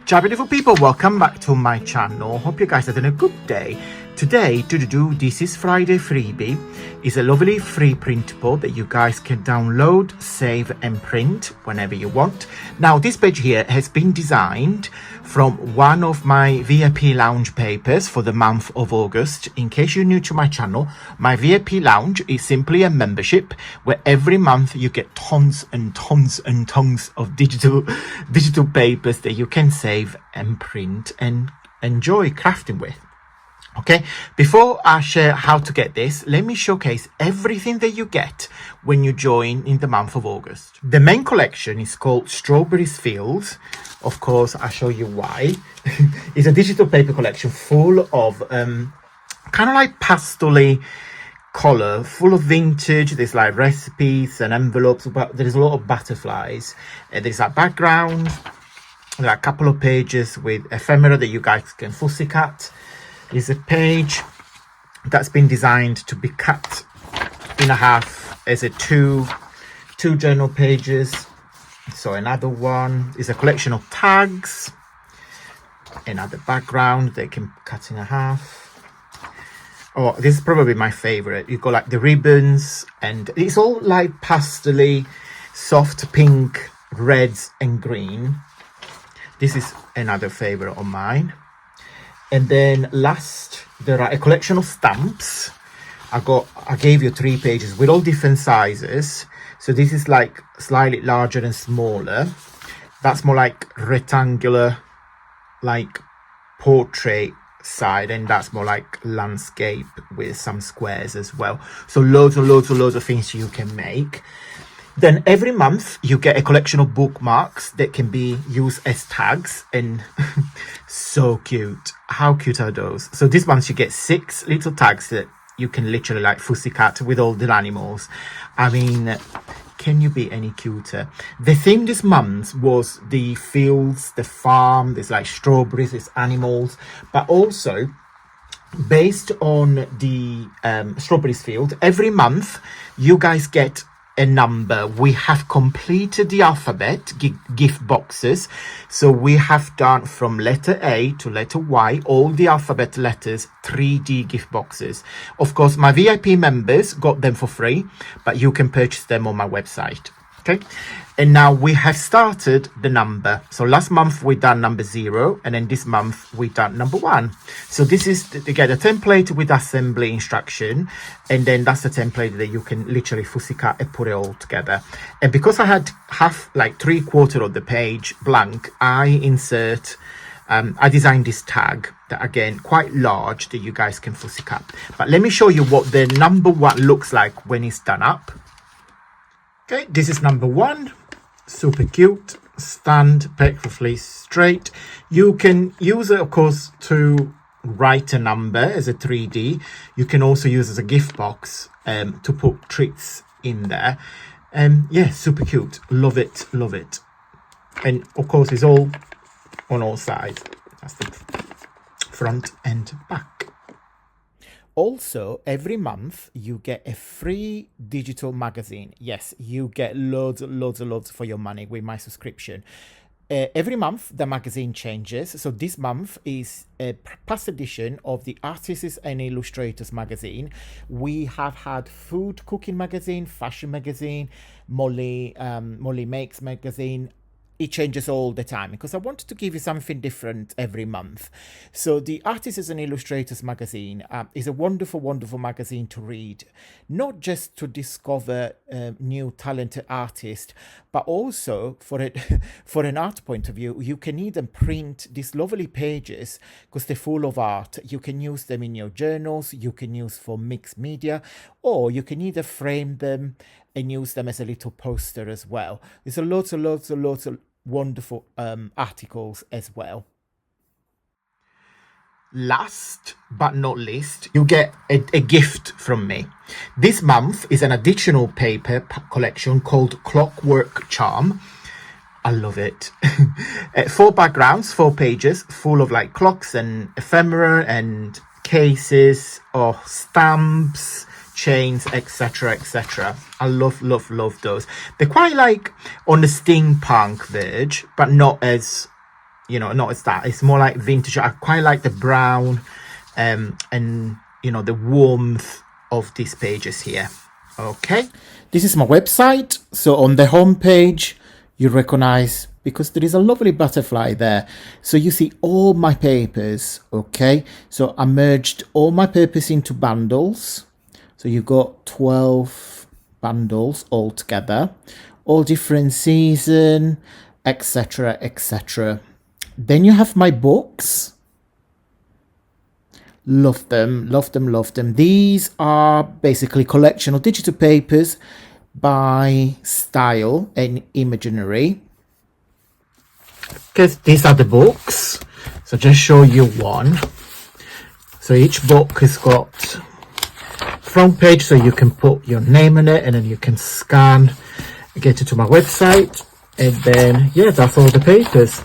Ciao beautiful people, welcome back to my channel. Hope you guys are having a good day. Today, this is Friday Freebie. It's a lovely free printable that you guys can download, save and print whenever you want. Now this page here has been designed from one of my VIP lounge papers for the month of August. In case you're new to my channel, my VIP lounge is simply a membership where every month you get tons and tons and tons of digital papers that you can save and print and enjoy crafting with. Okay, before I share how to get this, let me showcase everything that you get when you join in the month of August. The main collection is called Strawberries Fields. Of course, I'll show you why. It's a digital paper collection full of kind of like pastel-y color, full of vintage. There's like recipes and envelopes, but there's a lot of butterflies. There's that background. There are a couple of pages with ephemera that you guys can fussy cut. Is a page that's been designed to be cut in half as a two journal pages. So another one is a collection of tags, another background they can cut in half. Oh, this is probably my favorite. You've got like the ribbons, and it's all like pastel-y, soft pink, reds and green. This is another favorite of mine. And then last, there are a collection of stamps. I gave you 3 pages with all different sizes. So this is like slightly larger and smaller. That's more like rectangular, like portrait side, and that's more like landscape with some squares as well. So loads of things you can make. Then every month you get a collection of bookmarks that can be used as tags, and so cute. How cute are those? So this month you get 6 little tags that you can literally like fussy cut with all the animals. I mean, can you be any cuter? The theme this month was the fields, the farm. There's like strawberries, there's animals, but also based on the strawberries field, every month you guys get a number. We have completed the alphabet gift boxes, so we have done from letter A to letter Y, all the alphabet letters, 3D gift boxes. Of course, my VIP members got them for free, but you can purchase them on my website. Okay, and now we have started the number. So last month we done number 0, and then this month we done number 1. So this is to get a template with assembly instruction, and then that's the template that you can literally fussy cut and put it all together. And because I had like 3/4 of the page blank, I designed this tag that, again, quite large, that you guys can fussy cut. But let me show you what the number 1 looks like when it's done up. Okay, this is number 1, super cute, stand perfectly straight. You can use it, of course, to write a number as a 3D. You can also use it as a gift box to put treats in there. Yeah, super cute. Love it, love it. And of course, it's all on all sides. That's the front and back. Also, every month you get a free digital magazine. Yes, you get loads for your money with my subscription. Every month the magazine changes. So this month is a past edition of the Artists and Illustrators magazine. We have had food cooking magazine, fashion magazine, Molly Makes magazine. It changes all the time because I wanted to give you something different every month. So the Artists and Illustrators magazine is a wonderful magazine to read, not just to discover new talented artists, but also for an art point of view. You can either print these lovely pages because they're full of art. You can use them in your journals, you can use for mixed media, or you can either frame them and use them as a little poster as well. There's a lots of wonderful articles as well. Last but not least, you get a gift from me. This month is an additional paper collection called Clockwork Charm. I love it. 4 backgrounds, 4 pages, full of like clocks and ephemera and cases or stamps, chains, etc. I love those. They're quite like on the steampunk verge, but not as you know, not as that. It's more like vintage. I quite like the brown and, you know, the warmth of these pages here. Okay. This is my website. So on the home page, you recognize, because there is a lovely butterfly there. So you see all my papers. Okay. So I merged all my papers into bundles. So you got 12 bundles all together, all different season, etc, etc. Then you have my books. Love them, love them, love them. These are basically collection of digital papers by style and imaginary. Because these are the books. So just show you one. So each book has got front page, so you can put your name in it, and then you can scan, get it to my website, and then yeah, that's all the papers.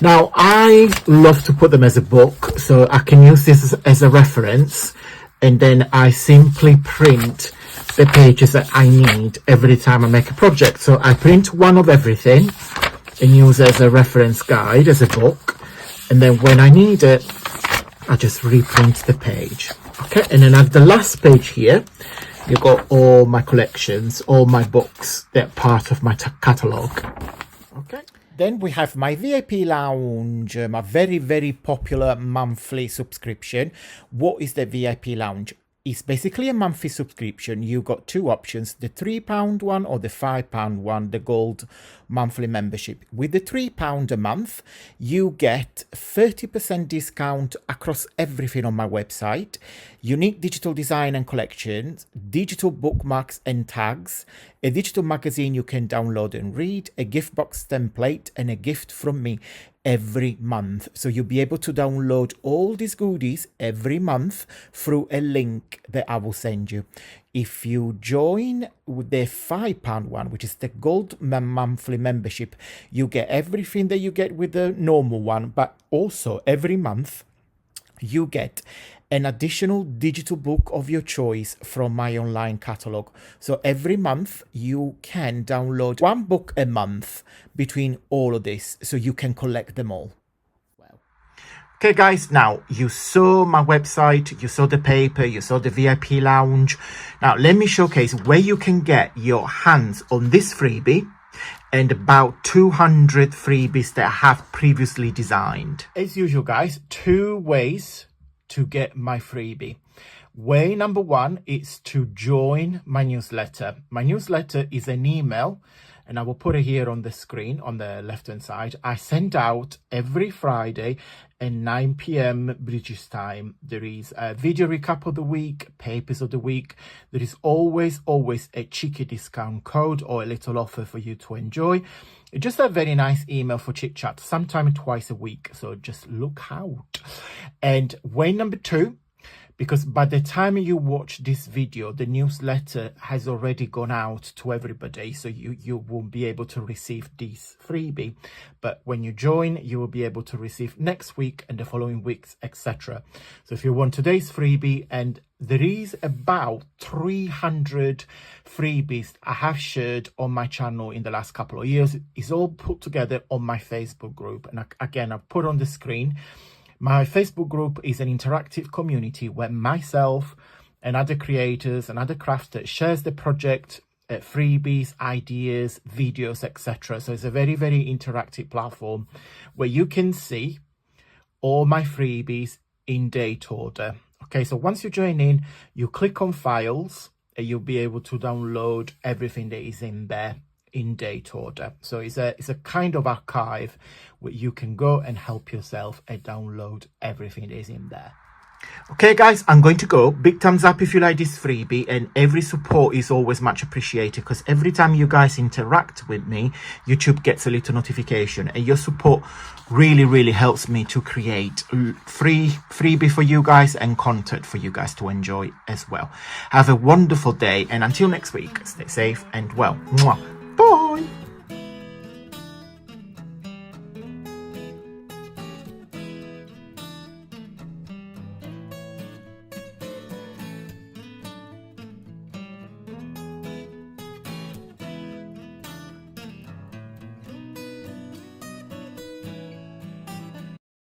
Now I love to put them as a book, so I can use this as a reference, and then I simply print the pages that I need every time I make a project. So I print one of everything and use it as a reference guide, as a book, and then when I need it, I just reprint the page. Okay, and then at the last page here, you've got all my collections, all my books that are part of my catalogue. Okay. Then we have my VIP Lounge, my very, very popular monthly subscription. What is the VIP Lounge? It's basically a monthly subscription. You got two options, the £3 one or the £5 one, the gold monthly membership. With the £3 a month, you get 30% discount across everything on my website, unique digital design and collections, digital bookmarks and tags, a digital magazine you can download and read, a gift box template, and a gift from me every month. So you'll be able to download all these goodies every month through a link that I will send you. If you join with the £5 one, which is the gold monthly membership, you get everything that you get with the normal one, but also every month you get an additional digital book of your choice from my online catalogue. So every month you can download one book a month between all of this, so you can collect them all. Wow. Okay guys, now you saw my website, you saw the paper, you saw the VIP Lounge. Now let me showcase where you can get your hands on this freebie and about 200 freebies that I have previously designed. As usual guys, two ways to get my freebie. Way number one is to join my newsletter. My newsletter is an email, and I will put it here on the screen on the left hand side. I send out every Friday at 9 p.m. British time. There is a video recap of the week, papers of the week. There is always a cheeky discount code or a little offer for you to enjoy. It's just a very nice email for chit chat, sometime twice a week. So just look out. And way number two, because by the time you watch this video, the newsletter has already gone out to everybody, so you won't be able to receive this freebie. But when you join, you will be able to receive next week and the following weeks, etc. So if you want today's freebie, and there is about 300 freebies I have shared on my channel in the last couple of years. It's all put together on my Facebook group, and again, I've put on the screen. My Facebook group is an interactive community where myself and other creators and other crafters shares the project, freebies, ideas, videos, etc. So it's a very, very interactive platform where you can see all my freebies in date order. Okay, so once you join in, you click on files and you'll be able to download everything that is in there in date order. So it's a kind of archive where you can go and help yourself and download everything that is in there. Okay guys, I'm going to go. Big thumbs up if you like this freebie, and every support is always much appreciated, because every time you guys interact with me, YouTube gets a little notification, and your support really helps me to create freebie for you guys and content for you guys to enjoy as well. Have a wonderful day, and until next week, stay safe and well. Mwah. Bye.